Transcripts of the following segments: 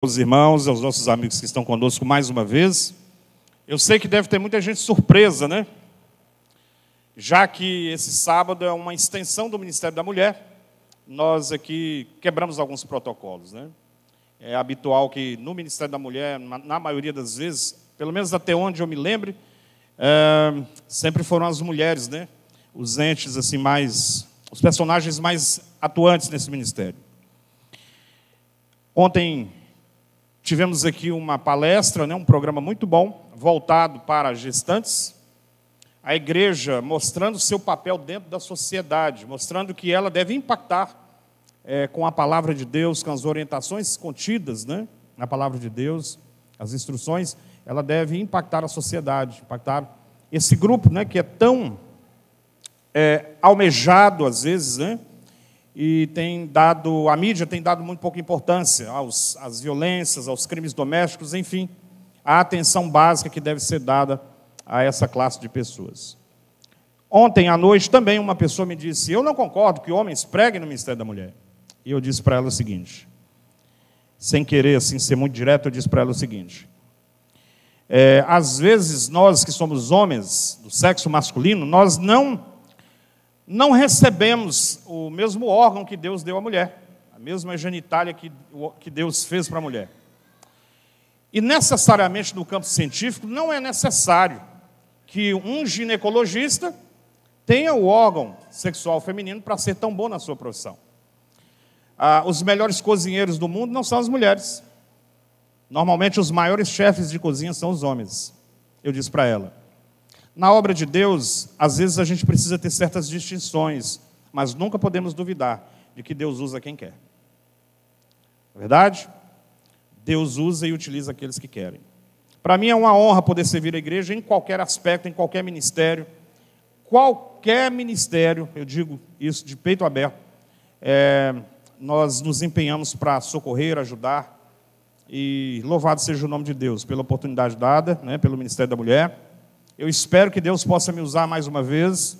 Os irmãos, aos nossos amigos que estão conosco mais uma vez. Eu sei que deve ter muita gente surpresa, né? Já que esse sábado é uma extensão do Ministério da Mulher, nós aqui quebramos alguns protocolos, né? É habitual que no Ministério da Mulher, na maioria das vezes, pelo menos até onde eu me lembre, sempre foram as mulheres, né? Os entes assim os personagens mais atuantes nesse ministério. Ontem tivemos aqui uma palestra, né, um programa muito bom, voltado para gestantes. A igreja mostrando o seu papel dentro da sociedade, mostrando que ela deve impactar com a palavra de Deus, com as orientações contidas, né, na palavra de Deus, as instruções, ela deve impactar a sociedade, impactar esse grupo, né, que é tão almejado às vezes, né, e a mídia tem dado muito pouca importância às violências, aos crimes domésticos, enfim, a atenção básica que deve ser dada a essa classe de pessoas. Ontem à noite também uma pessoa me disse: eu não concordo que homens preguem no Ministério da Mulher. E eu disse para ela o seguinte, sem querer assim ser muito direto, eu disse para ela o seguinte: às vezes nós que somos homens do sexo masculino, nós não recebemos o mesmo órgão que Deus deu à mulher, a mesma genitália que Deus fez para a mulher. E necessariamente no campo científico não é necessário que um ginecologista tenha o órgão sexual feminino para ser tão bom na sua profissão. Os melhores cozinheiros do mundo não são as mulheres. Normalmente os maiores chefes de cozinha são os homens. Eu disse para ela: na obra de Deus, às vezes a gente precisa ter certas distinções, mas nunca podemos duvidar de que Deus usa quem quer. Não é verdade? Deus usa e utiliza aqueles que querem. Para mim é uma honra poder servir a igreja em qualquer aspecto, em qualquer ministério. Qualquer ministério, eu digo isso de peito aberto, nós nos empenhamos para socorrer, ajudar, e louvado seja o nome de Deus pela oportunidade dada, né, pelo Ministério da Mulher. Eu espero que Deus possa me usar mais uma vez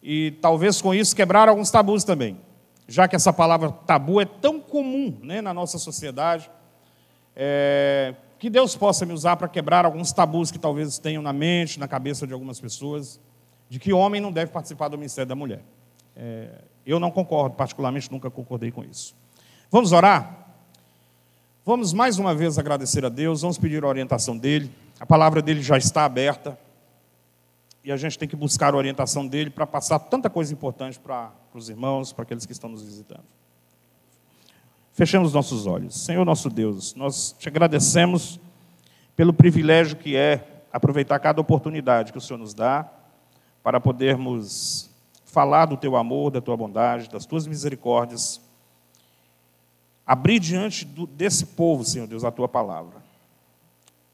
e talvez com isso quebrar alguns tabus também, já que essa palavra tabu é tão comum, né, na nossa sociedade, que Deus possa me usar para quebrar alguns tabus que talvez tenham na mente, na cabeça de algumas pessoas, de que homem não deve participar do Ministério da Mulher. Eu não concordo, particularmente nunca concordei com isso. Vamos orar? Vamos mais uma vez agradecer a Deus, vamos pedir a orientação dEle, a palavra dEle já está aberta, e a gente tem que buscar a orientação dEle para passar tanta coisa importante para os irmãos, para aqueles que estão nos visitando. Fechemos nossos olhos. Senhor nosso Deus, nós te agradecemos pelo privilégio que é aproveitar cada oportunidade que o Senhor nos dá para podermos falar do teu amor, da tua bondade, das tuas misericórdias, abrir diante desse povo, Senhor Deus, a tua palavra.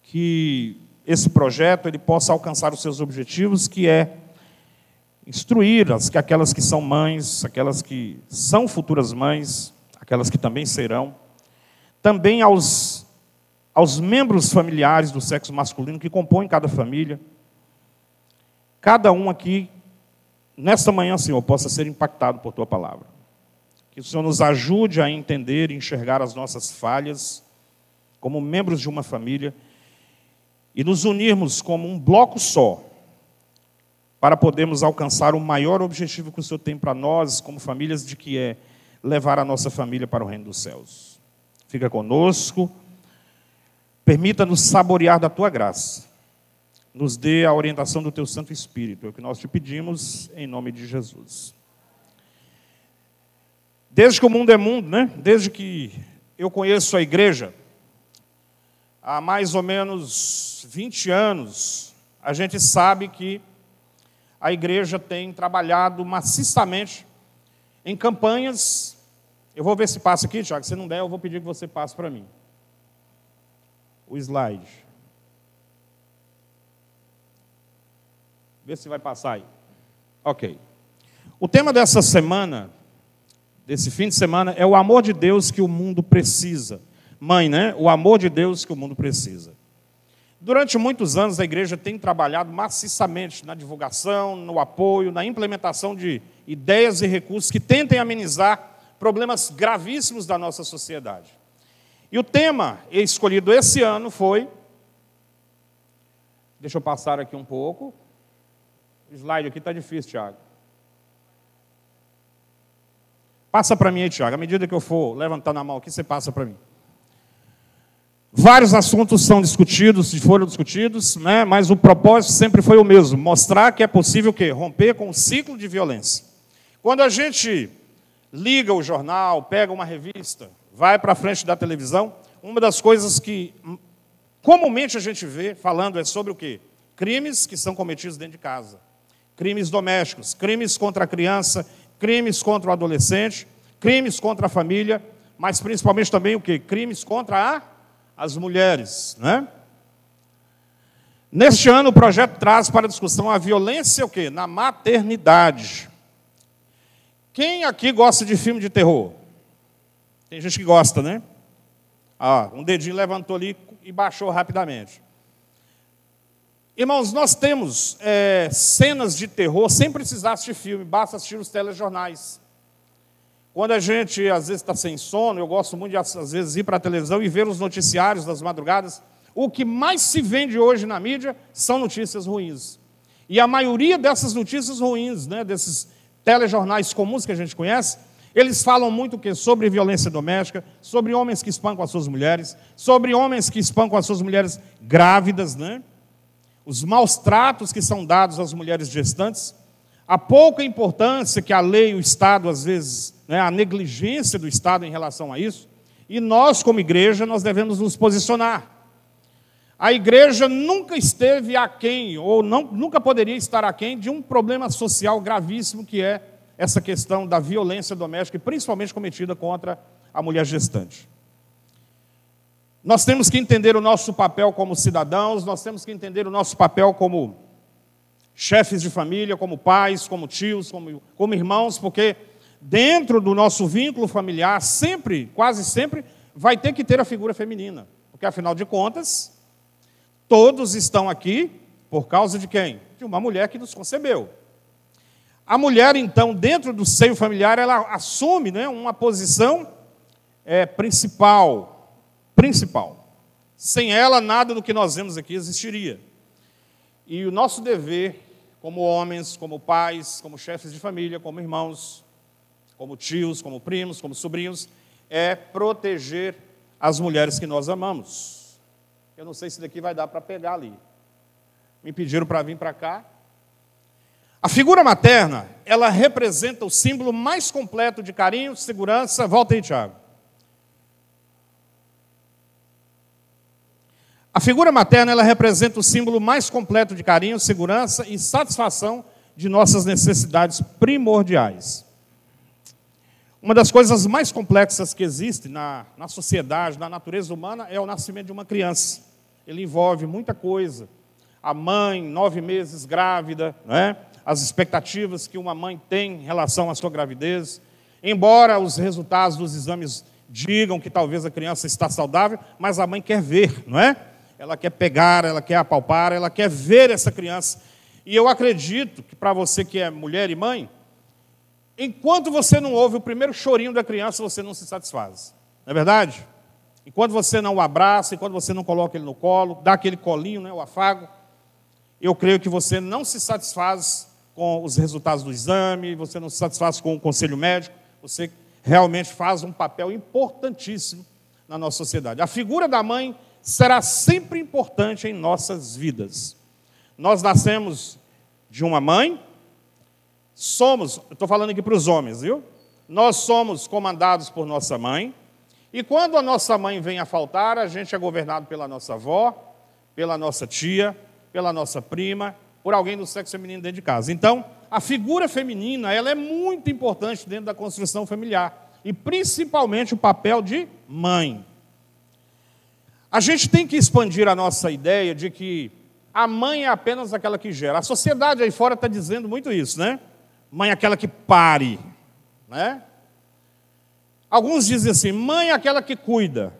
Que esse projeto ele possa alcançar os seus objetivos, que é instruir aquelas que são mães, aquelas que são futuras mães, aquelas que também serão, também aos membros familiares do sexo masculino que compõem cada família. Cada um aqui, nesta manhã, Senhor, possa ser impactado por tua palavra. Que o Senhor nos ajude a entender e enxergar as nossas falhas como membros de uma família e nos unirmos como um bloco só para podermos alcançar o maior objetivo que o Senhor tem para nós como famílias, de que é levar a nossa família para o reino dos céus. Fica conosco, permita-nos saborear da tua graça, nos dê a orientação do teu Santo Espírito, é o que nós te pedimos em nome de Jesus. Desde que o mundo é mundo, né? Desde que eu conheço a igreja, há mais ou menos 20 anos, a gente sabe que a igreja tem trabalhado maciçamente em campanhas. Eu vou ver se passa aqui, Tiago. Se não der, eu vou pedir que você passe para mim o slide. Vê se vai passar aí. Ok. O tema dessa semana, desse fim de semana, é o amor de Deus que o mundo precisa. Mãe, né? O amor de Deus que o mundo precisa. Durante muitos anos, a igreja tem trabalhado maciçamente na divulgação, no apoio, na implementação de ideias e recursos que tentem amenizar problemas gravíssimos da nossa sociedade. E o tema escolhido esse ano foi... Deixa eu passar aqui um pouco. O slide aqui está difícil, Tiago. Passa para mim aí, Tiago. À medida que eu for levantando a mão aqui, você passa para mim. Vários assuntos são discutidos, foram discutidos, né? Mas o propósito sempre foi o mesmo, mostrar que é possível o quê? Romper com o ciclo de violência. Quando a gente liga o jornal, pega uma revista, vai para a frente da televisão, uma das coisas que comumente a gente vê falando é sobre o quê? Crimes que são cometidos dentro de casa. Crimes domésticos, crimes contra a criança, crimes contra o adolescente, crimes contra a família, mas principalmente também o quê? Crimes contra as mulheres, né? Neste ano, o projeto traz para discussão a violência o quê? Na maternidade. Quem aqui gosta de filme de terror? Tem gente que gosta, né? Um dedinho levantou ali e baixou rapidamente. Irmãos, nós temos cenas de terror sem precisar assistir filme, basta assistir os telejornais. Quando a gente, às vezes, está sem sono, eu gosto muito de, às vezes, ir para a televisão e ver os noticiários das madrugadas. O que mais se vende hoje na mídia são notícias ruins. E a maioria dessas notícias ruins, né, desses telejornais comuns que a gente conhece, eles falam muito o quê? Sobre violência doméstica, sobre homens que espancam as suas mulheres, sobre homens que espancam as suas mulheres grávidas, né? Os maus tratos que são dados às mulheres gestantes, a pouca importância que a lei e o Estado, às vezes, né, a negligência do Estado em relação a isso, e nós, como igreja, nós devemos nos posicionar. A igreja nunca esteve aquém, ou nunca poderia estar aquém de um problema social gravíssimo que é essa questão da violência doméstica, e principalmente cometida contra a mulher gestante. Nós temos que entender o nosso papel como cidadãos, nós temos que entender o nosso papel como chefes de família, como pais, como tios, como irmãos, porque dentro do nosso vínculo familiar, sempre, quase sempre, vai ter que ter a figura feminina. Porque, afinal de contas, todos estão aqui por causa de quem? De uma mulher que nos concebeu. A mulher, então, dentro do seio familiar, ela assume, né, uma posição principal. Sem ela, nada do que nós vemos aqui existiria. E o nosso dever, como homens, como pais, como chefes de família, como irmãos, como tios, como primos, como sobrinhos, é proteger as mulheres que nós amamos. Eu não sei se daqui vai dar para pegar ali. Me pediram para vir para cá. A figura materna, ela representa o símbolo mais completo de carinho, segurança. Volta aí, Tiago. A figura materna, ela representa o símbolo mais completo de carinho, segurança e satisfação de nossas necessidades primordiais. Uma das coisas mais complexas que existe na sociedade, na natureza humana, é o nascimento de uma criança. Ele envolve muita coisa. A mãe, 9 meses grávida, né? As expectativas que uma mãe tem em relação à sua gravidez. Embora os resultados dos exames digam que talvez a criança está saudável, mas a mãe quer ver, não é? Ela quer pegar, ela quer apalpar, ela quer ver essa criança. E eu acredito que para você que é mulher e mãe, enquanto você não ouve o primeiro chorinho da criança, você não se satisfaz. Não é verdade? Enquanto você não o abraça, enquanto você não coloca ele no colo, dá aquele colinho, né, o afago, eu creio que você não se satisfaz com os resultados do exame, você não se satisfaz com o conselho médico, você realmente faz um papel importantíssimo na nossa sociedade. A figura da mãe será sempre importante em nossas vidas. Nós nascemos de uma mãe, eu estou falando aqui para os homens, viu? Nós somos comandados por nossa mãe, e quando a nossa mãe vem a faltar, a gente é governado pela nossa avó, pela nossa tia, pela nossa prima, por alguém do sexo feminino dentro de casa. Então, a figura feminina, ela é muito importante dentro da construção familiar, e principalmente o papel de mãe. A gente tem que expandir a nossa ideia de que a mãe é apenas aquela que gera. A sociedade aí fora está dizendo muito isso, né? Mãe é aquela que pare, né? Alguns dizem assim, mãe é aquela que cuida.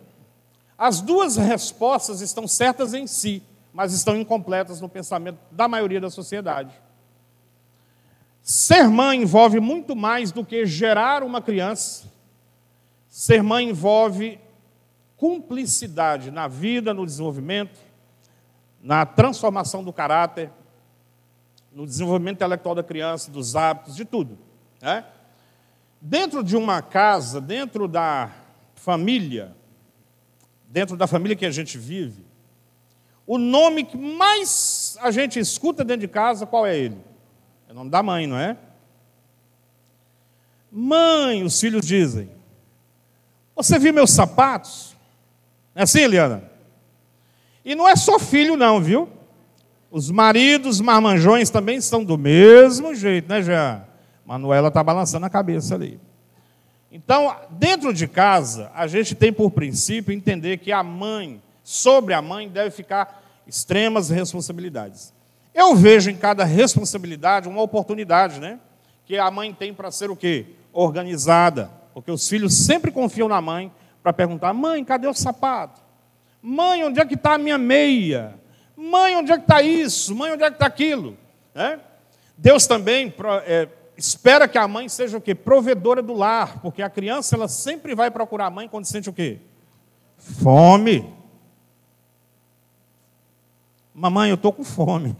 As duas respostas estão certas em si, mas estão incompletas no pensamento da maioria da sociedade. Ser mãe envolve muito mais do que gerar uma criança. Ser mãe envolve cumplicidade na vida, no desenvolvimento, na transformação do caráter, no desenvolvimento intelectual da criança, dos hábitos, de tudo, né? Dentro de uma casa, dentro da família que a gente vive, o nome que mais a gente escuta dentro de casa, qual é ele? É o nome da mãe, não é? Mãe, os filhos dizem, você viu meus sapatos? Não é assim, Eliana? E não é só filho não, viu? Os maridos marmanjões também são do mesmo jeito, né, Jean? Manuela está balançando a cabeça ali. Então, dentro de casa, a gente tem por princípio entender que a mãe, sobre a mãe, deve ficar extremas responsabilidades. Eu vejo em cada responsabilidade uma oportunidade, né? Que a mãe tem para ser o quê? Organizada. Porque os filhos sempre confiam na mãe para perguntar, mãe, cadê o sapato? Mãe, onde é que está a minha meia? Mãe, onde é que está isso? Mãe, onde é que está aquilo? Né? Deus também espera que a mãe seja o quê? Provedora do lar, porque a criança ela sempre vai procurar a mãe quando sente o quê? Fome. Mamãe, eu estou com fome.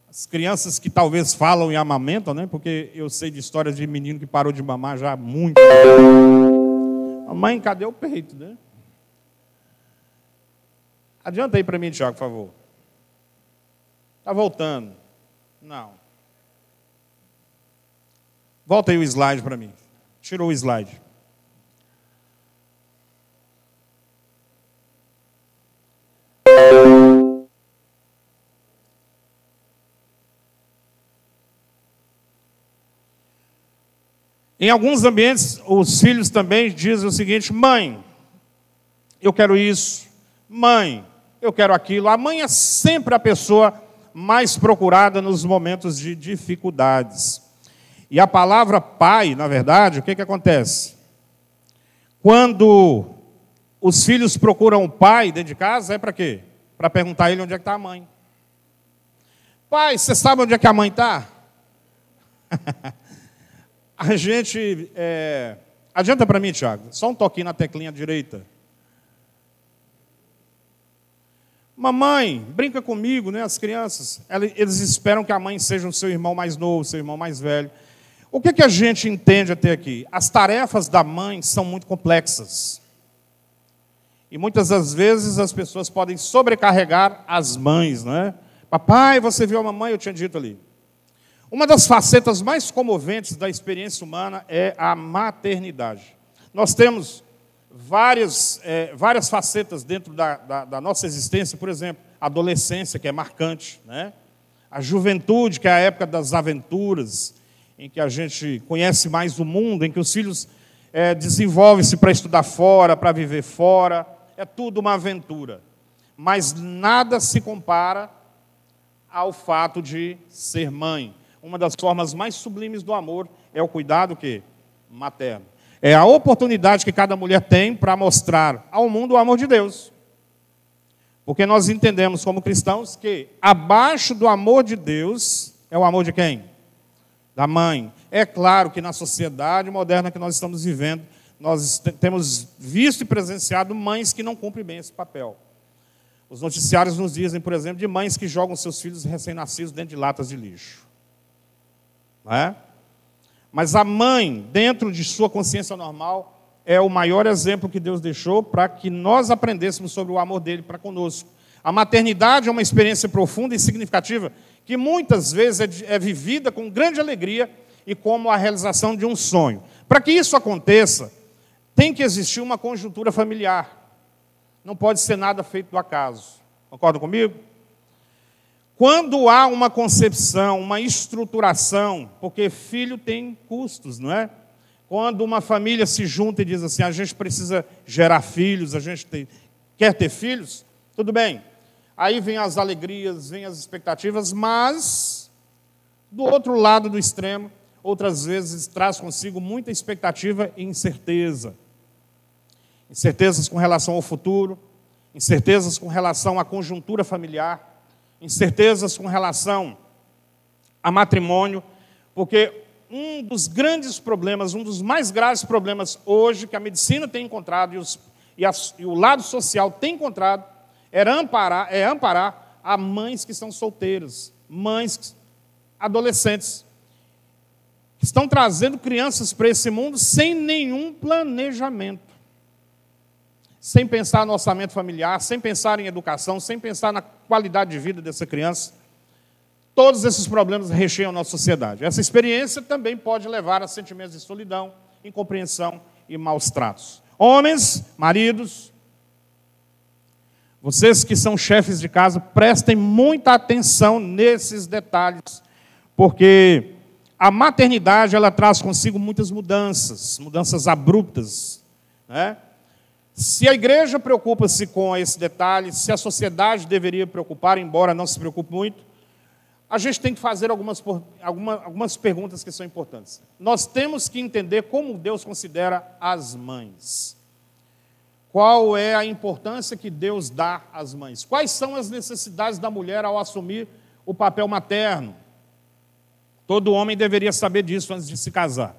As crianças que talvez falam e amamentam, né? Porque eu sei de histórias de menino que parou de mamar já há muito. Mamãe, cadê o peito, né? Adianta aí para mim, Tiago, por favor. Está voltando. Não. Volta aí o slide para mim. Tirou o slide. Em alguns ambientes, os filhos também dizem o seguinte, mãe, eu quero isso. Mãe, eu quero aquilo. A mãe é sempre a pessoa mais procurada nos momentos de dificuldades. E a palavra pai, na verdade, o que acontece? Quando os filhos procuram o pai dentro de casa, é para quê? Para perguntar a ele onde é que está a mãe. Pai, você sabe onde é que a mãe está? A gente... Adianta para mim, Tiago, só um toquinho na teclinha direita. Mamãe, brinca comigo, né? As crianças, eles esperam que a mãe seja o seu irmão mais novo, seu irmão mais velho. O que a gente entende até aqui? As tarefas da mãe são muito complexas. E muitas das vezes as pessoas podem sobrecarregar as mães, né? Papai, você viu a mamãe? Eu tinha dito ali. Uma das facetas mais comoventes da experiência humana é a maternidade. Nós temos várias facetas dentro da nossa existência, por exemplo, a adolescência, que é marcante, né? A juventude, que é a época das aventuras, em que a gente conhece mais o mundo, em que os filhos desenvolvem-se para estudar fora, para viver fora, é tudo uma aventura. Mas nada se compara ao fato de ser mãe. Uma das formas mais sublimes do amor é o cuidado quê? Materno. É a oportunidade que cada mulher tem para mostrar ao mundo o amor de Deus. Porque nós entendemos como cristãos que abaixo do amor de Deus é o amor de quem? Da mãe. É claro que na sociedade moderna que nós estamos vivendo, nós temos visto e presenciado mães que não cumprem bem esse papel. Os noticiários nos dizem, por exemplo, de mães que jogam seus filhos recém-nascidos dentro de latas de lixo. Não é? Mas a mãe, dentro de sua consciência normal, é o maior exemplo que Deus deixou para que nós aprendêssemos sobre o amor dele para conosco. A maternidade é uma experiência profunda e significativa que muitas vezes é vivida com grande alegria e como a realização de um sonho. Para que isso aconteça, tem que existir uma conjuntura familiar. Não pode ser nada feito do acaso. Concordam comigo? Quando há uma concepção, uma estruturação, porque filho tem custos, não é? Quando uma família se junta e diz assim, a gente precisa gerar filhos, a gente quer ter filhos, tudo bem. Aí vem as alegrias, vem as expectativas, mas, do outro lado do extremo, outras vezes traz consigo muita expectativa e incerteza. Incertezas com relação ao futuro, incertezas com relação à conjuntura familiar, incertezas com relação a matrimônio, porque um dos grandes problemas, um dos mais graves problemas hoje que a medicina tem encontrado e o lado social tem encontrado, é amparar a mães que são solteiras, mães adolescentes, que estão trazendo crianças para esse mundo sem nenhum planejamento, sem pensar no orçamento familiar, sem pensar em educação, sem pensar na qualidade de vida dessa criança. Todos esses problemas recheiam a nossa sociedade. Essa experiência também pode levar a sentimentos de solidão, incompreensão e maus tratos. Homens, maridos, vocês que são chefes de casa, prestem muita atenção nesses detalhes, porque a maternidade, ela traz consigo muitas mudanças abruptas, né? Se a igreja preocupa-se com esse detalhe, se a sociedade deveria preocupar, embora não se preocupe muito, a gente tem que fazer algumas perguntas que são importantes. Nós temos que entender como Deus considera as mães. Qual é a importância que Deus dá às mães? Quais são as necessidades da mulher ao assumir o papel materno? Todo homem deveria saber disso antes de se casar.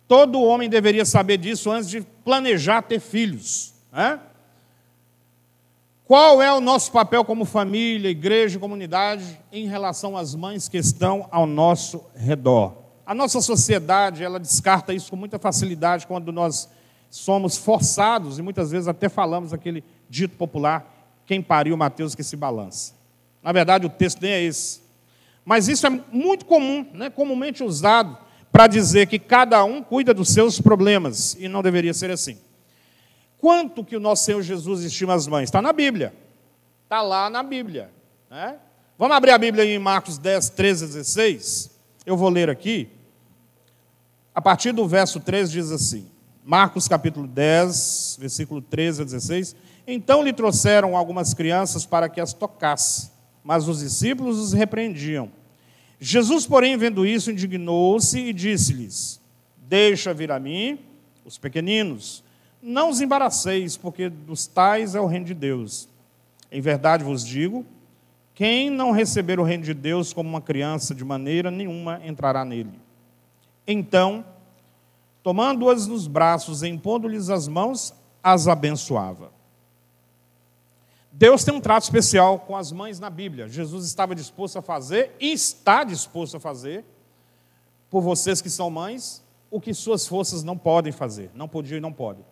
Todo homem deveria saber disso antes de planejar ter filhos, né? Qual é o nosso papel como família, igreja e comunidade em relação às mães que estão ao nosso redor? A nossa sociedade, ela descarta isso com muita facilidade quando nós somos forçados, e muitas vezes até falamos aquele dito popular, quem pariu Mateus que se balança. Na verdade, o texto nem é esse. Mas isso é muito comum, né? Comumente usado para dizer que cada um cuida dos seus problemas, e não deveria ser assim. Quanto que o nosso Senhor Jesus estima as mães? Está na Bíblia. Está lá na Bíblia, né? Vamos abrir a Bíblia em Marcos 10, 13 a 16. Eu vou ler aqui. A partir do verso 13 diz assim, Marcos capítulo 10, versículo 13 a 16. Então lhe trouxeram algumas crianças para que as tocasse, mas os discípulos os repreendiam. Jesus, porém, vendo isso, indignou-se e disse-lhes, deixa vir a mim os pequeninos, não os embaraceis, porque dos tais é o reino de Deus. Em verdade vos digo, quem não receber o reino de Deus como uma criança, de maneira nenhuma entrará nele. Então, tomando-as nos braços e impondo-lhes as mãos, as abençoava. Deus tem um trato especial com as mães na Bíblia. Jesus estava disposto a fazer, e está disposto a fazer, por vocês que são mães, o que suas forças não podem fazer, não podiam e não podem.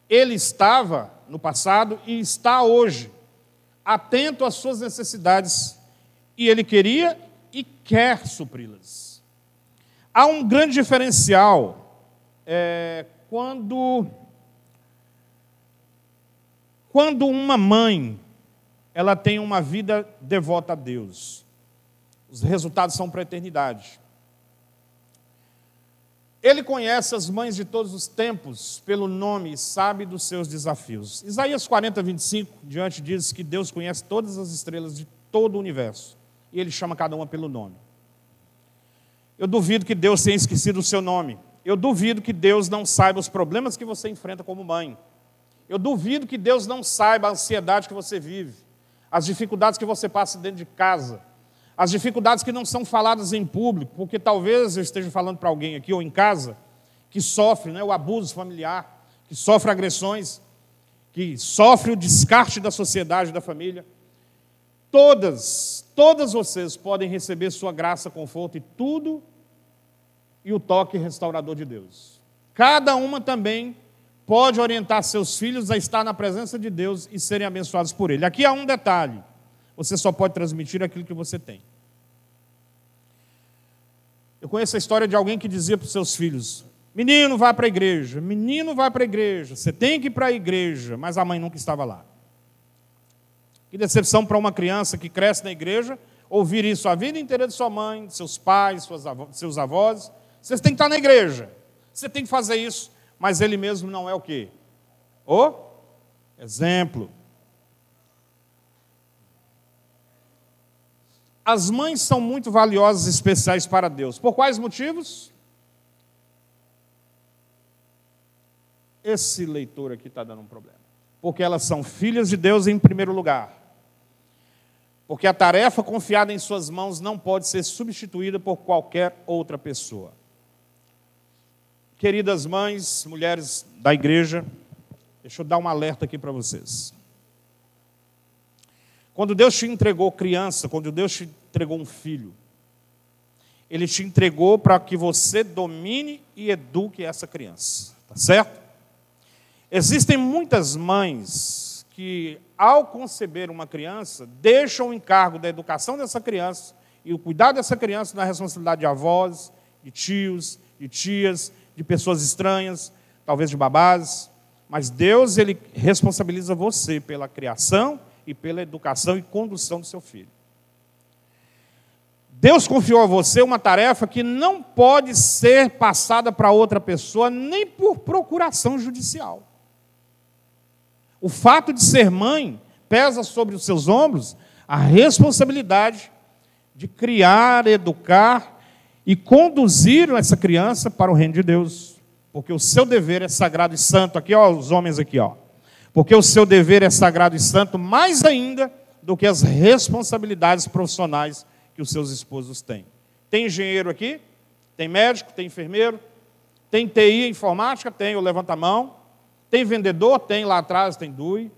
Ele estava no passado e está hoje, atento às suas necessidades, e ele queria e quer supri-las. Há um grande diferencial quando uma mãe ela tem uma vida devota a Deus. Os resultados são para a eternidade. Ele conhece as mães de todos os tempos pelo nome e sabe dos seus desafios. Isaías 40, 25, diante diz que Deus conhece todas as estrelas de todo o universo. E Ele chama cada uma pelo nome. Eu duvido que Deus tenha esquecido o seu nome. Eu duvido que Deus não saiba os problemas que você enfrenta como mãe. Eu duvido que Deus não saiba a ansiedade que você vive, as dificuldades que você passa dentro de casa, as dificuldades que não são faladas em público, porque talvez eu esteja falando para alguém aqui ou em casa que sofre, né, o abuso familiar, que sofre agressões, que sofre o descarte da sociedade, da família. Todas vocês podem receber sua graça, conforto e tudo, e o toque restaurador de Deus. Cada uma também pode orientar seus filhos a estar na presença de Deus e serem abençoados por Ele. Aqui há um detalhe. Você só pode transmitir aquilo que você tem. Eu conheço a história de alguém que dizia para os seus filhos, menino, vai para a igreja, menino, vai para a igreja, você tem que ir para a igreja, mas a mãe nunca estava lá. Que decepção para uma criança que cresce na igreja, ouvir isso a vida inteira de sua mãe, de seus pais, seus avós. Vocês têm que estar na igreja, você tem que fazer isso, mas ele mesmo não é o quê? O exemplo. As mães são muito valiosas e especiais para Deus. Por quais motivos? Esse leitor aqui está dando um problema. Porque elas são filhas de Deus em primeiro lugar. Porque a tarefa confiada em suas mãos não pode ser substituída por qualquer outra pessoa. Queridas mães, mulheres da igreja, Deixa eu dar um alerta aqui para vocês. Quando Deus te entregou criança, quando Deus te entregou um filho, Ele te entregou para que você domine e eduque essa criança. Tá certo? Existem muitas mães que, ao conceber uma criança, deixam o encargo da educação dessa criança e o cuidado dessa criança na responsabilidade de avós, de tios, de tias, de pessoas estranhas, talvez de babás. Mas Deus, Ele responsabiliza você pela criação e pela educação e condução do seu filho. Deus confiou a você uma tarefa que não pode ser passada para outra pessoa, nem por procuração judicial. O fato de ser mãe pesa sobre os seus ombros a responsabilidade de criar, educar e conduzir essa criança para o reino de Deus. Porque o seu dever é sagrado e santo. Aqui, ó, os homens aqui, ó. Porque o seu dever é sagrado e santo, mais ainda do que as responsabilidades profissionais que os seus esposos têm. Tem engenheiro aqui? Tem médico? Tem enfermeiro? Tem TI, informática? Tem, o levanta a mão. Tem vendedor? Tem, lá atrás tem DUI.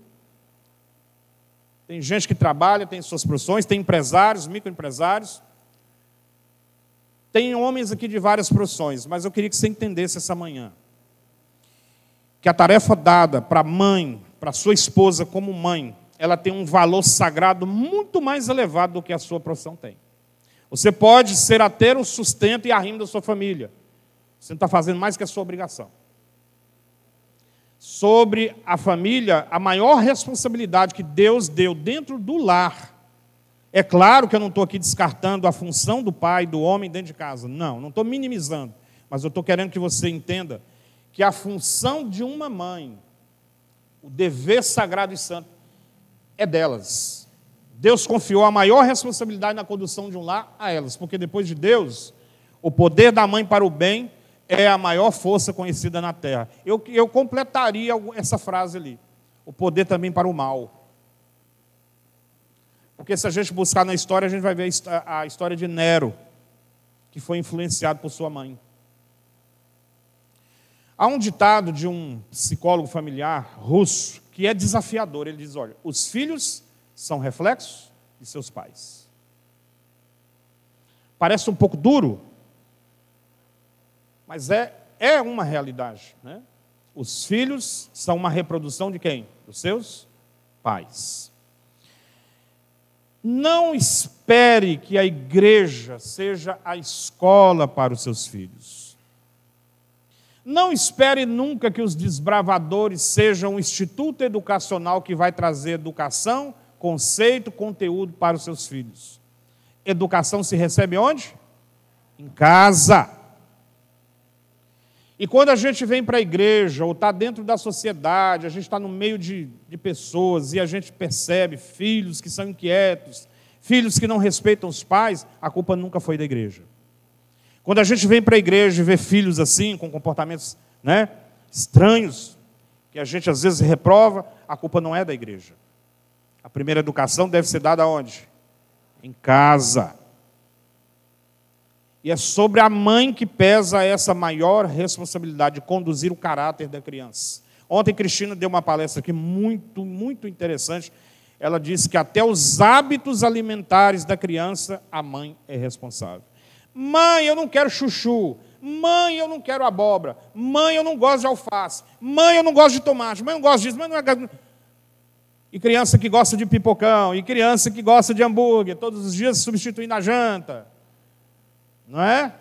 Tem gente que trabalha, tem suas profissões, tem empresários, microempresários. Tem homens aqui de várias profissões, mas eu queria que você entendesse essa manhã que a tarefa dada para a mãe, para a sua esposa como mãe, ela tem um valor sagrado muito mais elevado do que a sua profissão tem. Você pode ser até o sustento e arrimo da sua família. Você não está fazendo mais que a sua obrigação. Sobre a família, a maior responsabilidade que Deus deu dentro do lar. É claro que eu não estou aqui descartando a função do pai, do homem dentro de casa. Não estou minimizando. Mas eu estou querendo que você entenda que a função de uma mãe, o dever sagrado e santo, é delas. Deus confiou a maior responsabilidade na condução de um lar a elas, porque depois de Deus, o poder da mãe para o bem é a maior força conhecida na terra. Eu completaria essa frase ali. O poder também para o mal. Porque se a gente buscar na história, a gente vai ver a história de Nero, que foi influenciado por sua mãe. Há um ditado de um psicólogo familiar russo que é desafiador. Ele diz, olha, os filhos são reflexos de seus pais. Parece um pouco duro, mas é uma realidade, né? Os filhos são uma reprodução de quem? Dos seus pais. Não espere que a igreja seja a escola para os seus filhos. Não espere nunca que os desbravadores sejam um instituto educacional que vai trazer educação, conceito, conteúdo para os seus filhos. Educação se recebe onde? Em casa. E quando a gente vem para a igreja, ou está dentro da sociedade, a gente está no meio de pessoas, e a gente percebe filhos que são inquietos, filhos que não respeitam os pais, a culpa nunca foi da igreja. Quando a gente vem para a igreja e vê filhos assim, com comportamentos, né, estranhos, que a gente às vezes reprova, a culpa não é da igreja. A primeira educação deve ser dada onde? Em casa. E é sobre a mãe que pesa essa maior responsabilidade de conduzir o caráter da criança. Ontem, Cristina deu uma palestra aqui muito, muito interessante. Ela disse que até os hábitos alimentares da criança, a mãe é responsável. Mãe, eu não quero chuchu. Mãe, eu não quero abóbora. Mãe, eu não gosto de alface. Mãe, eu não gosto de tomate. Mãe, eu não gosto disso. Mãe, não é... E criança que gosta de pipocão. E criança que gosta de hambúrguer. Todos os dias substituindo a janta. Não é?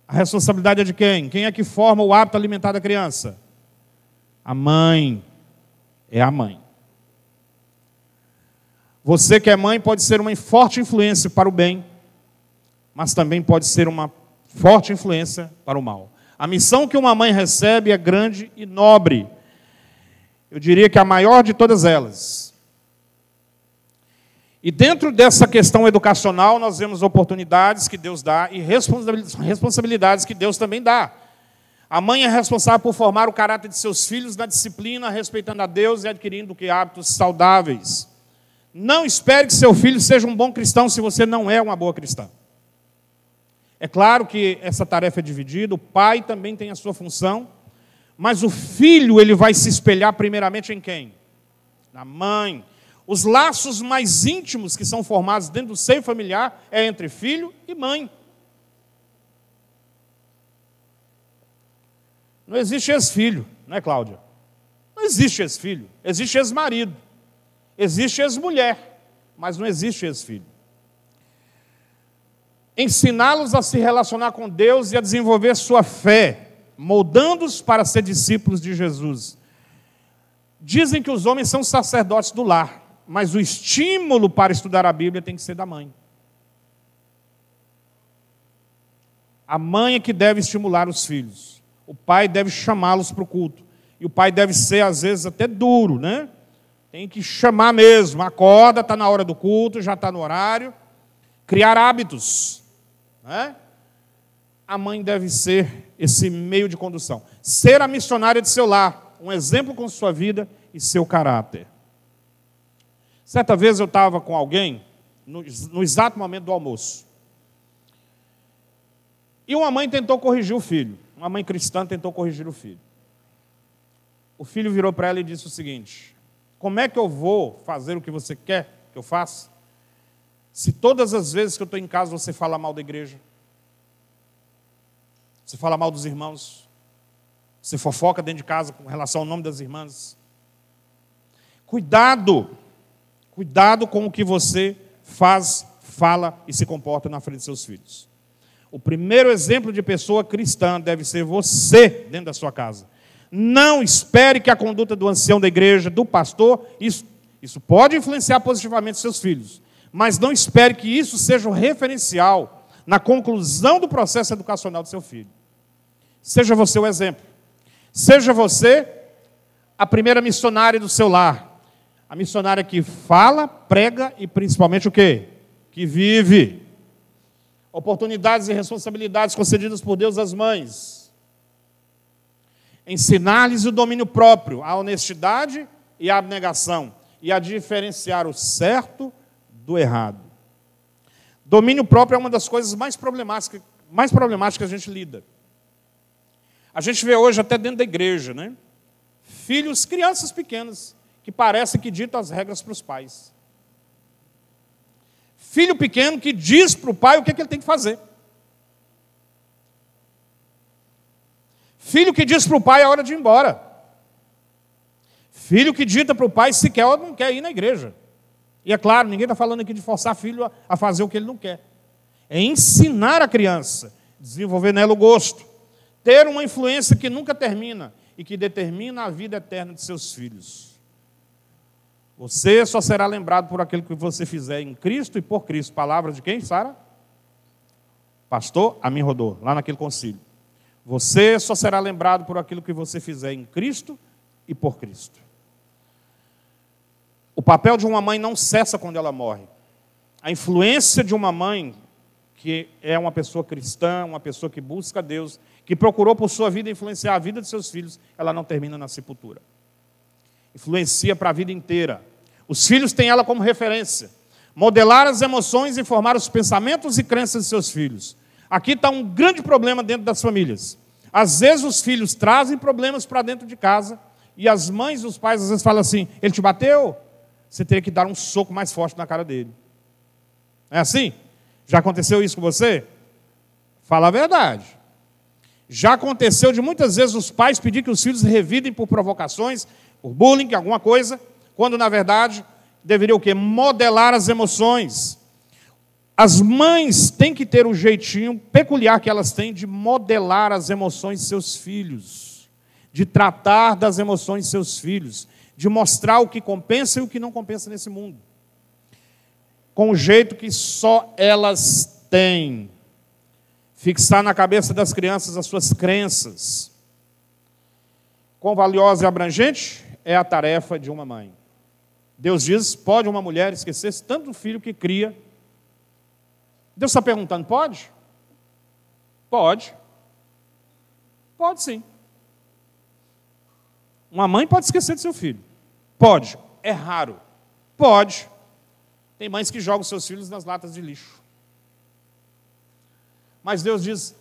A responsabilidade é de quem? Quem é que forma o hábito alimentar da criança? A mãe. É a mãe. Você que é mãe pode ser uma forte influência para o bem, mas também pode ser uma forte influência para o mal. A missão que uma mãe recebe é grande e nobre. Eu diria que a maior de todas elas. E dentro dessa questão educacional, nós vemos oportunidades que Deus dá e responsabilidades que Deus também dá. A mãe é responsável por formar o caráter de seus filhos na disciplina, respeitando a Deus e adquirindo hábitos saudáveis. Não espere que seu filho seja um bom cristão se você não é uma boa cristã. É claro que essa tarefa é dividida, o pai também tem a sua função, Mas o filho, ele vai se espelhar primeiramente em quem? Na mãe. Os laços mais íntimos que são formados dentro do seio familiar é entre filho e mãe. Não existe ex-filho, não é, Cláudia? Não existe ex-filho. Existe ex-marido. Existe ex-mulher. Mas não existe ex-filho. Ensiná-los a se relacionar com Deus e a desenvolver sua fé, moldando-os para ser discípulos de Jesus. Dizem que os homens são sacerdotes do lar, mas o estímulo para estudar a Bíblia tem que ser da mãe. A mãe é que deve estimular os filhos. O pai deve chamá-los para o culto. E o pai deve ser, às vezes, até duro, né? Tem que chamar mesmo. Acorda, está na hora do culto, já está no horário. Criar hábitos, né? A mãe deve ser esse meio de condução. Ser a missionária de seu lar, um exemplo com sua vida e seu caráter. Certa vez eu estava com alguém, no exato momento do almoço. E uma mãe tentou corrigir o filho. Uma mãe cristã tentou corrigir o filho. O filho virou para ela e disse o seguinte: como é que eu vou fazer o que você quer que eu faça, se todas as vezes que eu estou em casa você fala mal da igreja? Você fala mal dos irmãos? Você fofoca dentro de casa com relação ao nome das irmãs? Cuidado! Cuidado com o que você faz, fala e se comporta na frente de seus filhos. O primeiro exemplo de pessoa cristã deve ser você dentro da sua casa. Não espere que a conduta do ancião da igreja, do pastor, isso pode influenciar positivamente seus filhos, mas não espere que isso seja um referencial na conclusão do processo educacional do seu filho. Seja você o exemplo. Seja você a primeira missionária do seu lar. A missionária que fala, prega e principalmente o quê? Que vive. Oportunidades e responsabilidades concedidas por Deus às mães. Ensinar-lhes o domínio próprio, a honestidade e a abnegação, e a diferenciar o certo do errado. Domínio próprio é uma das coisas mais problemáticas que a gente lida. A gente vê hoje até dentro da igreja, né? Filhos, crianças pequenas, que parecem que ditam as regras para os pais. Filho pequeno que diz para o pai o que ele tem que fazer. Filho que diz para o pai a hora de ir embora. Filho que dita para o pai se quer ou não quer ir na igreja. E é claro, ninguém está falando aqui de forçar filho a fazer o que ele não quer. É ensinar a criança, desenvolver nela o gosto, ter uma influência que nunca termina e que determina a vida eterna de seus filhos. Você só será lembrado por aquilo que você fizer em Cristo e por Cristo. Palavra de quem, Sara? Pastor Amin Rodô, lá naquele concílio. Você só será lembrado por aquilo que você fizer em Cristo e por Cristo. O papel de uma mãe não cessa quando ela morre. A influência de uma mãe que é uma pessoa cristã, uma pessoa que busca Deus, que procurou por sua vida influenciar a vida de seus filhos, ela não termina na sepultura. Influencia para a vida inteira. Os filhos têm ela como referência. Modelar as emoções e formar os pensamentos e crenças de seus filhos. Aqui está um grande problema dentro das famílias. Às vezes os filhos trazem problemas para dentro de casa e as mães e os pais às vezes falam assim: ele te bateu? Você teria que dar um soco mais forte na cara dele. É assim? Já aconteceu isso com você? Fala a verdade. Já aconteceu de muitas vezes os pais pedir que os filhos revidem por provocações, por bullying, alguma coisa, quando na verdade deveria o quê? Modelar as emoções. As mães têm que ter um jeitinho peculiar que elas têm de modelar as emoções de seus filhos, de tratar das emoções de seus filhos, de mostrar o que compensa e o que não compensa nesse mundo, com o jeito que só elas têm. Fixar na cabeça das crianças as suas crenças. Quão valiosa e abrangente é a tarefa de uma mãe. Deus diz: pode uma mulher esquecer-se tanto do filho que cria? Deus está perguntando: pode? Pode. Pode sim. Uma mãe pode esquecer do seu filho. Pode. É raro. Pode. Tem mães que jogam seus filhos nas latas de lixo. Mas Deus diz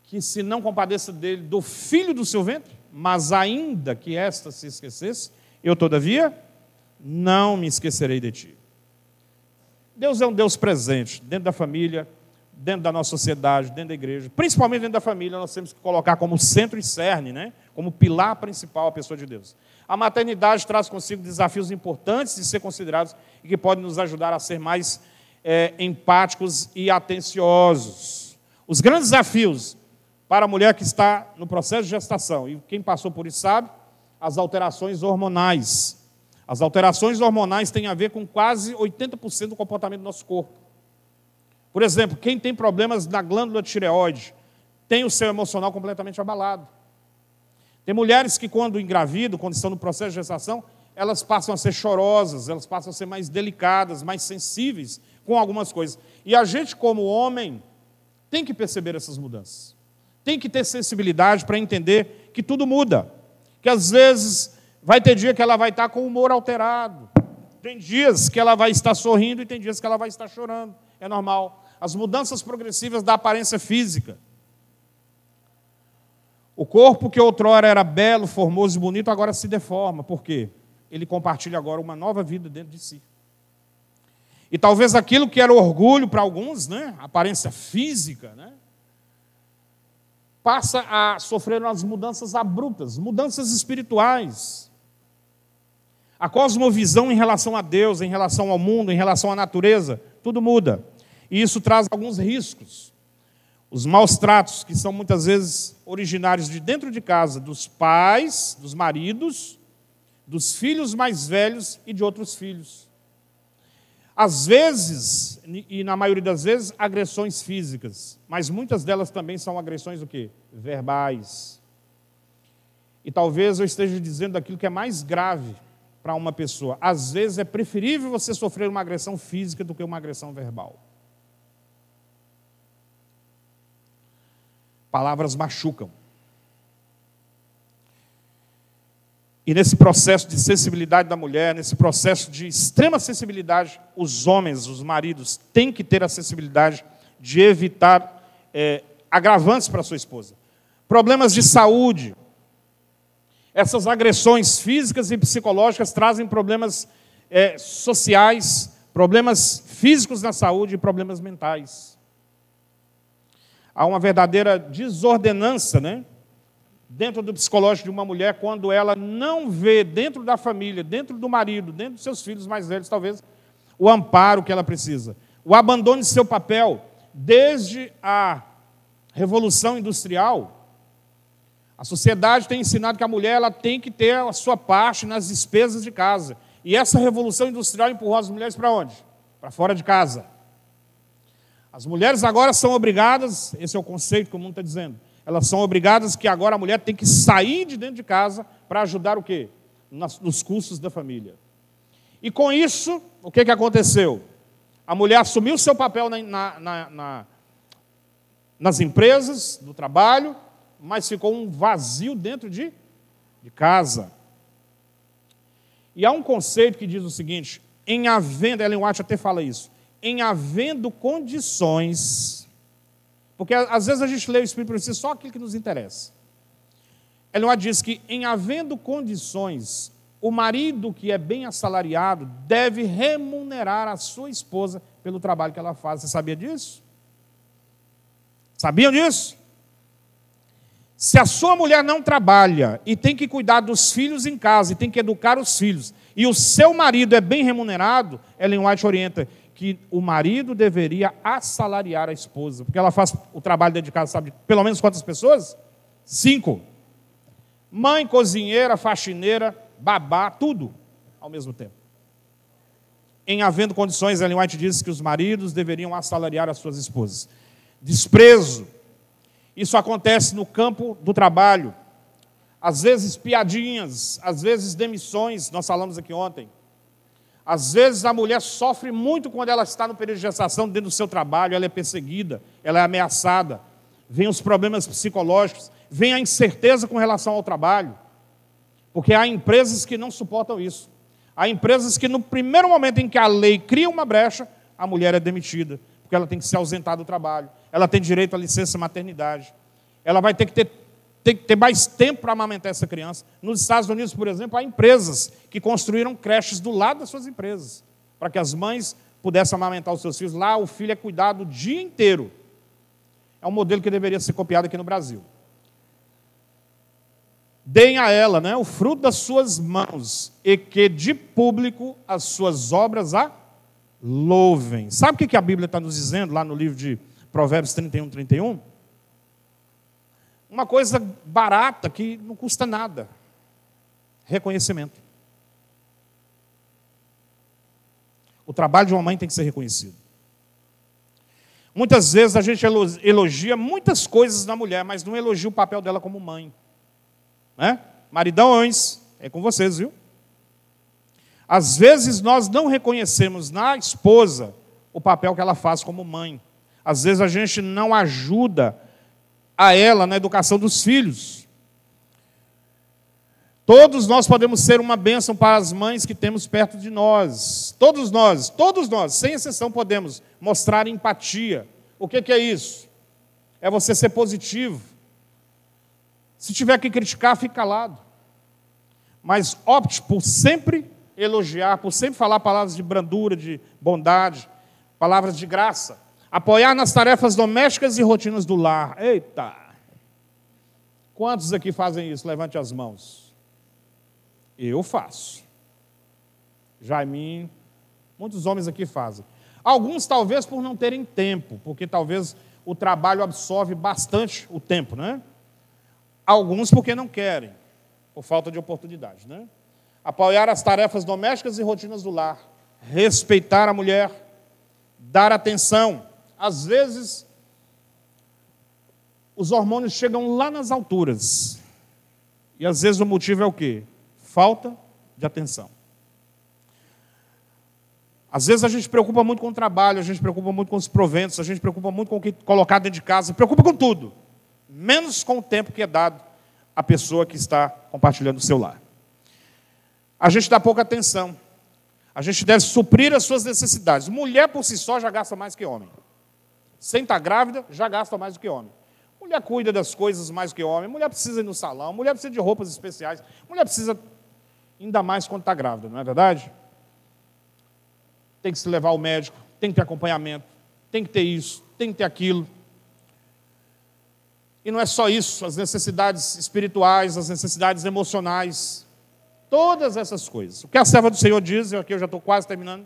que se não compadeça dele, do filho do seu ventre, mas ainda que esta se esquecesse, eu, todavia, não me esquecerei de ti. Deus é um Deus presente, dentro da família, dentro da nossa sociedade, dentro da igreja. Principalmente dentro da família, nós temos que colocar como centro e cerne, né? Como pilar principal a pessoa de Deus. A maternidade traz consigo desafios importantes de ser considerados e que podem nos ajudar a ser mais empáticos e atenciosos. Os grandes desafios para a mulher que está no processo de gestação, e quem passou por isso sabe, as alterações hormonais. As alterações hormonais têm a ver com quase 80% do comportamento do nosso corpo. Por exemplo, quem tem problemas na glândula tireoide tem o seu emocional completamente abalado. Tem mulheres que, quando engravidam, quando estão no processo de gestação, elas passam a ser chorosas, elas passam a ser mais delicadas, mais sensíveis com algumas coisas. E a gente, como homem, tem que perceber essas mudanças. Tem que ter sensibilidade para entender que tudo muda. Que às vezes vai ter dia que ela vai estar com o humor alterado. Tem dias que ela vai estar sorrindo e tem dias que ela vai estar chorando. É normal. As mudanças progressivas da aparência física. O corpo que outrora era belo, formoso e bonito, agora se deforma. Por quê? Ele compartilha agora uma nova vida dentro de si. E talvez aquilo que era orgulho para alguns, né? Aparência física, né? Passa a sofrer umas mudanças abruptas, mudanças espirituais. A cosmovisão em relação a Deus, em relação ao mundo, em relação à natureza, tudo muda. E isso traz alguns riscos. Os maus tratos, que são muitas vezes originários de dentro de casa, dos pais, dos maridos, dos filhos mais velhos e de outros filhos. Às vezes, e na maioria das vezes, agressões físicas, mas muitas delas também são agressões o quê? Verbais. E talvez eu esteja dizendo aquilo que é mais grave para uma pessoa. Às vezes é preferível você sofrer uma agressão física do que uma agressão verbal. Palavras machucam. E nesse processo de sensibilidade da mulher, nesse processo de extrema sensibilidade, os homens, os maridos, têm que ter a sensibilidade de evitar agravantes para a sua esposa. Problemas de saúde. Essas agressões físicas e psicológicas trazem problemas sociais, problemas físicos na saúde e problemas mentais. Há uma verdadeira desordenança, né? Dentro do psicológico de uma mulher, quando ela não vê dentro da família, dentro do marido, dentro dos seus filhos mais velhos, talvez, o amparo que ela precisa. O abandono de seu papel. Desde a Revolução Industrial, a sociedade tem ensinado que a mulher ela tem que ter a sua parte nas despesas de casa. E essa Revolução Industrial empurrou as mulheres para onde? Para fora de casa. As mulheres agora são obrigadas, esse é o conceito que o mundo está dizendo, elas são obrigadas que agora a mulher tem que sair de dentro de casa para ajudar o quê? Nos custos da família. E com isso, o que aconteceu? A mulher assumiu o seu papel nas empresas, no trabalho, mas ficou um vazio dentro de casa. E há um conceito que diz o seguinte, Ellen White até fala isso, em havendo condições, porque às vezes a gente lê o Espírito por si só aquilo que nos interessa. Ellen White diz que em havendo condições, o marido que é bem assalariado deve remunerar a sua esposa pelo trabalho que ela faz. Você sabia disso? Sabiam disso? Se a sua mulher não trabalha e tem que cuidar dos filhos em casa e tem que educar os filhos, e o seu marido é bem remunerado, Ellen White orienta que o marido deveria assalariar a esposa, porque ela faz o trabalho dentro de casa, sabe, pelo menos quantas pessoas? 5. Mãe, cozinheira, faxineira, babá, tudo ao mesmo tempo. Em havendo condições, Ellen White diz que os maridos deveriam assalariar as suas esposas. Desprezo. Isso acontece no campo do trabalho. Às vezes piadinhas, às vezes demissões, nós falamos aqui ontem. Às vezes a mulher sofre muito quando ela está no período de gestação, dentro do seu trabalho, ela é perseguida, ela é ameaçada, vem os problemas psicológicos, vem a incerteza com relação ao trabalho, porque há empresas que não suportam isso. Há empresas que no primeiro momento em que a lei cria uma brecha, a mulher é demitida, porque ela tem que se ausentar do trabalho, ela tem direito à licença maternidade, ela vai ter que ter mais tempo para amamentar essa criança. Nos Estados Unidos, por exemplo, há empresas que construíram creches do lado das suas empresas, para que as mães pudessem amamentar os seus filhos. Lá, o filho é cuidado o dia inteiro. É um modelo que deveria ser copiado aqui no Brasil. Deem a ela, né, o fruto das suas mãos, e que de público as suas obras a louvem. Sabe o que a Bíblia está nos dizendo lá no livro de Provérbios 31, 31? Uma coisa barata que não custa nada. Reconhecimento. O trabalho de uma mãe tem que ser reconhecido. Muitas vezes a gente elogia muitas coisas na mulher, mas não elogia o papel dela como mãe. Né? Maridões, é com vocês, viu? Às vezes nós não reconhecemos na esposa o papel que ela faz como mãe. Às vezes a gente não ajuda a ela na educação dos filhos. Todos nós podemos ser uma bênção para as mães que temos perto de nós. Todos nós, sem exceção, podemos mostrar empatia. O que é isso? É você ser positivo. Se tiver que criticar, fique calado. Mas opte por sempre elogiar, por sempre falar palavras de brandura, de bondade, palavras de graça. Apoiar nas tarefas domésticas e rotinas do lar. Eita! Quantos aqui fazem isso? Levante as mãos. Eu faço. Jaiminho, muitos homens aqui fazem. Alguns talvez por não terem tempo, porque talvez o trabalho absorve bastante o tempo, né? Alguns porque não querem, por falta de oportunidade, né? Apoiar as tarefas domésticas e rotinas do lar. Respeitar a mulher. Dar atenção. Às vezes, os hormônios chegam lá nas alturas. E às vezes o motivo é o quê? Falta de atenção. Às vezes a gente se preocupa muito com o trabalho, a gente se preocupa muito com os proventos, a gente se preocupa muito com o que colocar dentro de casa, se preocupa com tudo, menos com o tempo que é dado à pessoa que está compartilhando o seu lar. A gente dá pouca atenção. A gente deve suprir as suas necessidades. Mulher por si só já gasta mais que homem. Sem estar grávida, já gasta mais do que homem. Mulher cuida das coisas mais do que homem. Mulher precisa ir no salão. Mulher precisa de roupas especiais. Mulher precisa ainda mais quando está grávida, não é verdade? Tem que se levar ao médico, tem que ter acompanhamento, tem que ter isso, tem que ter aquilo. E não é só isso, as necessidades espirituais, as necessidades emocionais, todas essas coisas. O que a serva do Senhor diz, aqui eu já estou quase terminando.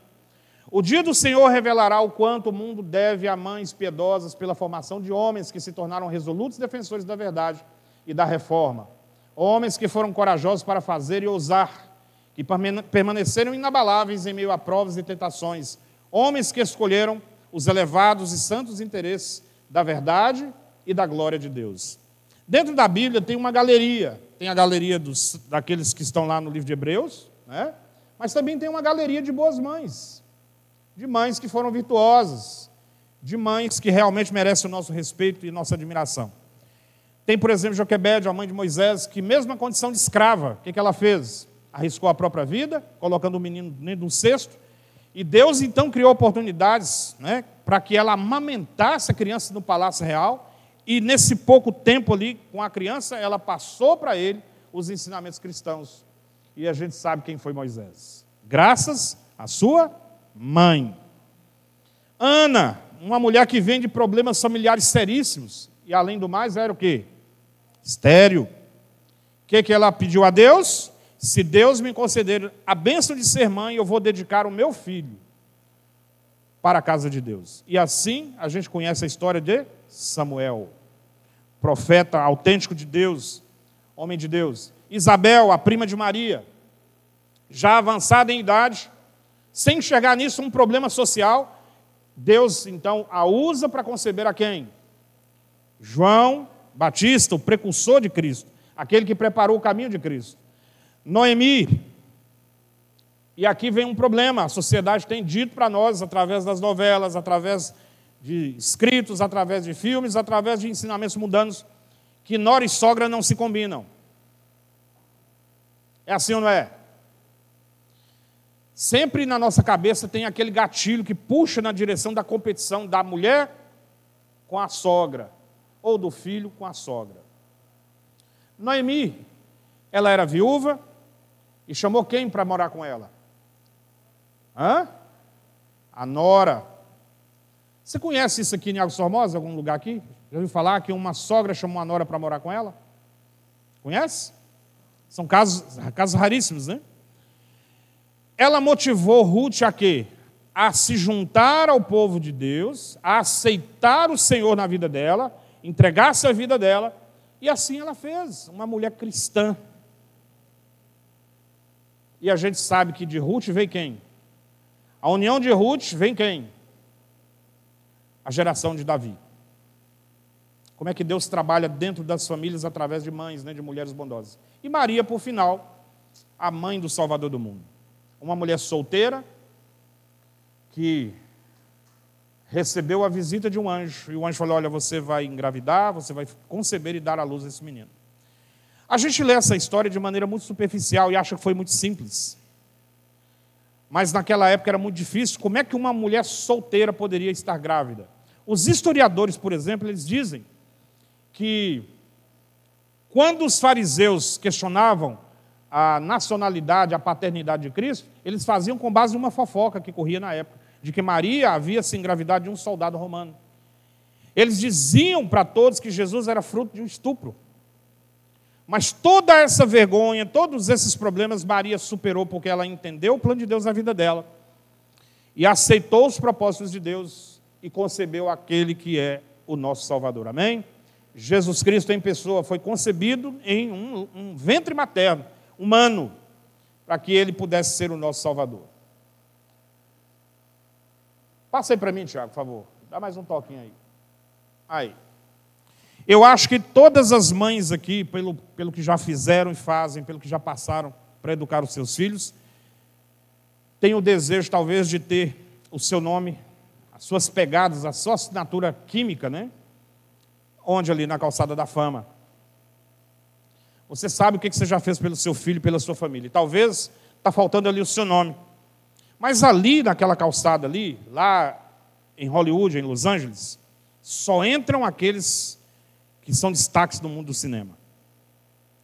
O dia do Senhor revelará o quanto o mundo deve a mães piedosas pela formação de homens que se tornaram resolutos defensores da verdade e da reforma. Homens que foram corajosos para fazer e ousar, que permaneceram inabaláveis em meio a provas e tentações. Homens que escolheram os elevados e santos interesses da verdade e da glória de Deus. Dentro da Bíblia tem uma galeria. Tem a galeria daqueles que estão lá no livro de Hebreus, né? Mas também tem uma galeria de boas mães. De mães que foram virtuosas. De mães que realmente merecem o nosso respeito e nossa admiração. Tem, por exemplo, Joquebede, a mãe de Moisés, que mesmo na condição de escrava, o que ela fez? Arriscou a própria vida, colocando o menino dentro de um cesto. E Deus, então, criou oportunidades, né, para que ela amamentasse a criança no palácio real. E nesse pouco tempo ali, com a criança, ela passou para ele os ensinamentos cristãos. E a gente sabe quem foi Moisés. Graças à sua mãe. Ana, uma mulher que vem de problemas familiares seríssimos. E além do mais, era o quê? Estéril. O que ela pediu a Deus? Se Deus me conceder a bênção de ser mãe, eu vou dedicar o meu filho para a casa de Deus. E assim a gente conhece a história de Samuel, profeta autêntico de Deus, homem de Deus. Isabel, a prima de Maria, já avançada em idade, sem enxergar nisso um problema social, Deus então a usa para conceber a quem? João Batista, o precursor de Cristo, aquele que preparou o caminho de Cristo. Noemi, e aqui vem um problema, a sociedade tem dito para nós, através das novelas, através de escritos, através de filmes, através de ensinamentos mundanos, que nora e sogra não se combinam. É assim ou não é? Sempre na nossa cabeça tem aquele gatilho que puxa na direção da competição da mulher com a sogra, ou do filho com a sogra. Noemi, ela era viúva e chamou quem para morar com ela? A nora. Você conhece isso aqui em Águas Formosas, em algum lugar aqui? Já ouviu falar que uma sogra chamou a nora para morar com ela? Conhece? São casos raríssimos, né? Ela motivou Ruth a quê? A se juntar ao povo de Deus, a aceitar o Senhor na vida dela, entregar-se a vida dela, e assim ela fez, uma mulher cristã. E a gente sabe que de Ruth vem quem? A união de Ruth vem quem? A geração de Davi. Como é que Deus trabalha dentro das famílias através de mães, né, de mulheres bondosas. E Maria, por final, a mãe do Salvador do mundo. Uma mulher solteira que recebeu a visita de um anjo. E o anjo falou, olha, você vai engravidar, você vai conceber e dar à luz esse menino. A gente lê essa história de maneira muito superficial e acha que foi muito simples. Mas naquela época era muito difícil. Como é que uma mulher solteira poderia estar grávida? Os historiadores, por exemplo, eles dizem que quando os fariseus questionavam a nacionalidade, a paternidade de Cristo, eles faziam com base em uma fofoca que corria na época, de que Maria havia se engravidado de um soldado romano. Eles diziam para todos que Jesus era fruto de um estupro. Mas toda essa vergonha, todos esses problemas, Maria superou porque ela entendeu o plano de Deus na vida dela e aceitou os propósitos de Deus e concebeu aquele que é o nosso Salvador. Amém? Jesus Cristo em pessoa foi concebido em um ventre materno, humano, para que ele pudesse ser o nosso Salvador. Passa aí para mim, Tiago, por favor. Dá mais um toquinho aí. Aí. Eu acho que todas as mães aqui, pelo que já fizeram e fazem, pelo que já passaram para educar os seus filhos, têm o desejo, talvez, de ter o seu nome, as suas pegadas, a sua assinatura química, né? Onde ali? Na calçada da fama. Você sabe o que você já fez pelo seu filho e pela sua família. E talvez está faltando ali o seu nome. Mas ali, naquela calçada ali, lá em Hollywood, em Los Angeles, só entram aqueles que são destaques no mundo do cinema.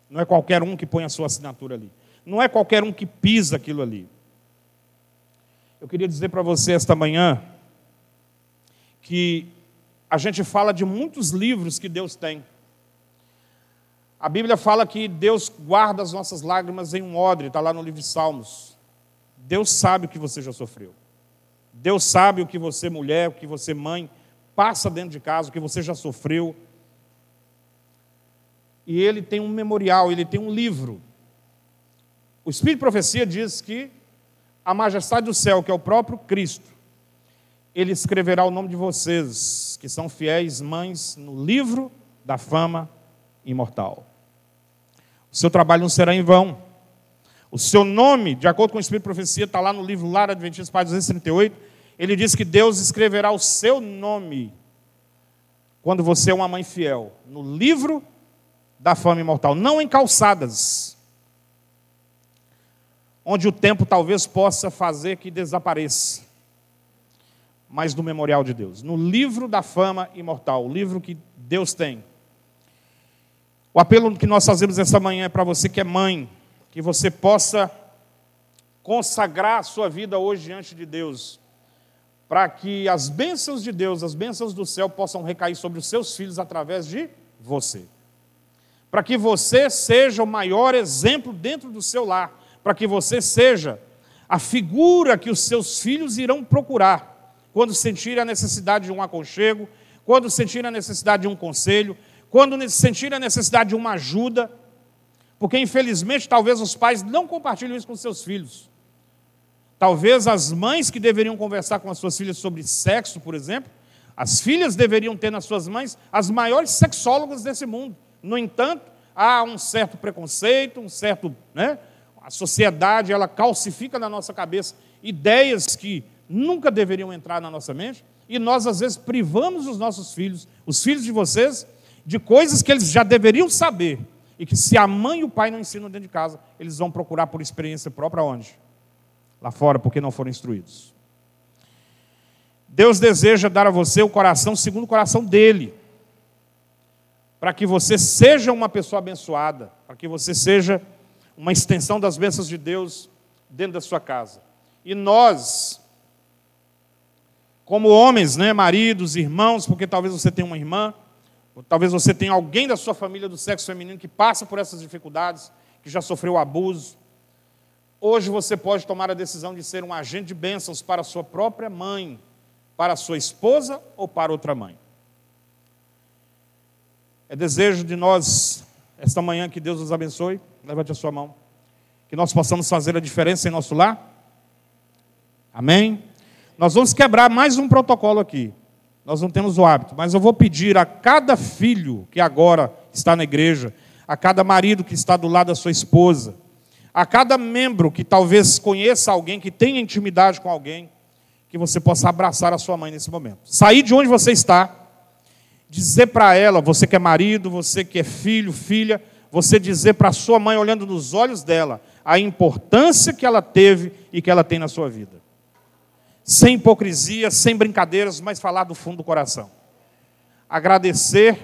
Não é qualquer um que põe a sua assinatura ali. Não é qualquer um que pisa aquilo ali. Eu queria dizer para você esta manhã que a gente fala de muitos livros que Deus tem. A Bíblia fala que Deus guarda as nossas lágrimas em um odre, está lá no livro de Salmos. Deus sabe o que você já sofreu. Deus sabe o que você, mulher, o que você, mãe, passa dentro de casa, o que você já sofreu. E ele tem um memorial, ele tem um livro. O Espírito de Profecia diz que a majestade do céu, que é o próprio Cristo, ele escreverá o nome de vocês, que são fiéis mães, no livro da fama imortal. O seu trabalho não será em vão. O seu nome, de acordo com o Espírito de Profecia, está lá no livro Lar Adventista, página 238, ele diz que Deus escreverá o seu nome, quando você é uma mãe fiel, no livro da fama imortal, não em calçadas, onde o tempo talvez possa fazer que desapareça, mas no memorial de Deus, no livro da fama imortal, o livro que Deus tem. O apelo que nós fazemos essa manhã é para você que é mãe, que você possa consagrar a sua vida hoje diante de Deus, para que as bênçãos de Deus, as bênçãos do céu possam recair sobre os seus filhos através de você. Para que você seja o maior exemplo dentro do seu lar, para que você seja a figura que os seus filhos irão procurar, quando sentirem a necessidade de um aconchego, quando sentirem a necessidade de um conselho, quando sentirem a necessidade de uma ajuda, porque infelizmente talvez os pais não compartilhem isso com seus filhos. Talvez as mães que deveriam conversar com as suas filhas sobre sexo, por exemplo, as filhas deveriam ter nas suas mães as maiores sexólogas desse mundo. No entanto, há um certo preconceito, a sociedade, ela calcifica na nossa cabeça ideias que nunca deveriam entrar na nossa mente, e nós às vezes privamos os nossos filhos, os filhos de vocês, de coisas que eles já deveriam saber, e que se a mãe e o pai não ensinam dentro de casa, eles vão procurar por experiência própria onde? Lá fora, porque não foram instruídos. Deus deseja dar a você o coração segundo o coração dele. para que você seja uma pessoa abençoada, para que você seja uma extensão das bênçãos de Deus dentro da sua casa. E nós, como homens, né, maridos, irmãos, porque talvez você tenha uma irmã, ou talvez você tenha alguém da sua família do sexo feminino que passa por essas dificuldades, que já sofreu abuso. Hoje você pode tomar a decisão de ser um agente de bênçãos para a sua própria mãe, para a sua esposa ou para outra mãe. É desejo de nós, esta manhã, que Deus nos abençoe. Levante a sua mão. Que nós possamos fazer a diferença em nosso lar. Amém? Nós vamos quebrar mais um protocolo aqui. Nós não temos o hábito, mas eu vou pedir a cada filho que agora está na igreja, a cada marido que está do lado da sua esposa, a cada membro que talvez conheça alguém, que tenha intimidade com alguém, que você possa abraçar a sua mãe nesse momento. Sair de onde você está, dizer para ela, você que é marido, você que é filho, filha, você dizer para a sua mãe, olhando nos olhos dela, a importância que ela teve e que ela tem na sua vida. Sem hipocrisia, sem brincadeiras, mas falar do fundo do coração. Agradecer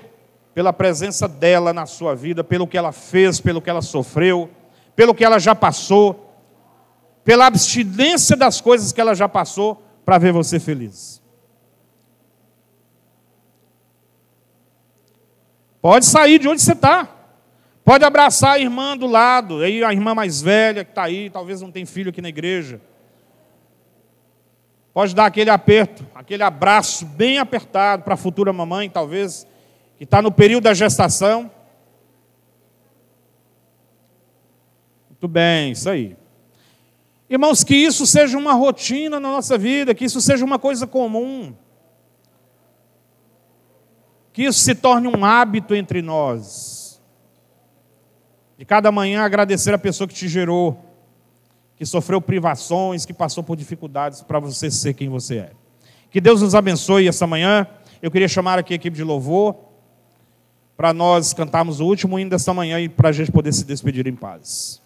pela presença dela na sua vida, pelo que ela fez, pelo que ela sofreu, pelo que ela já passou, pela abstinência das coisas que ela já passou, para ver você feliz. Pode sair de onde você está. Pode abraçar a irmã do lado, aí a irmã mais velha que está aí, talvez não tem filho aqui na igreja. Pode dar aquele aperto, aquele abraço bem apertado para a futura mamãe, talvez, que está no período da gestação. Muito bem, isso aí. Irmãos, que isso seja uma rotina na nossa vida, que isso seja uma coisa comum. Que isso se torne um hábito entre nós. De cada manhã agradecer a pessoa que te gerou, que sofreu privações, que passou por dificuldades para você ser quem você é. Que Deus nos abençoe essa manhã. Eu queria chamar aqui a equipe de louvor para nós cantarmos o último hino desta manhã e para a gente poder se despedir em paz.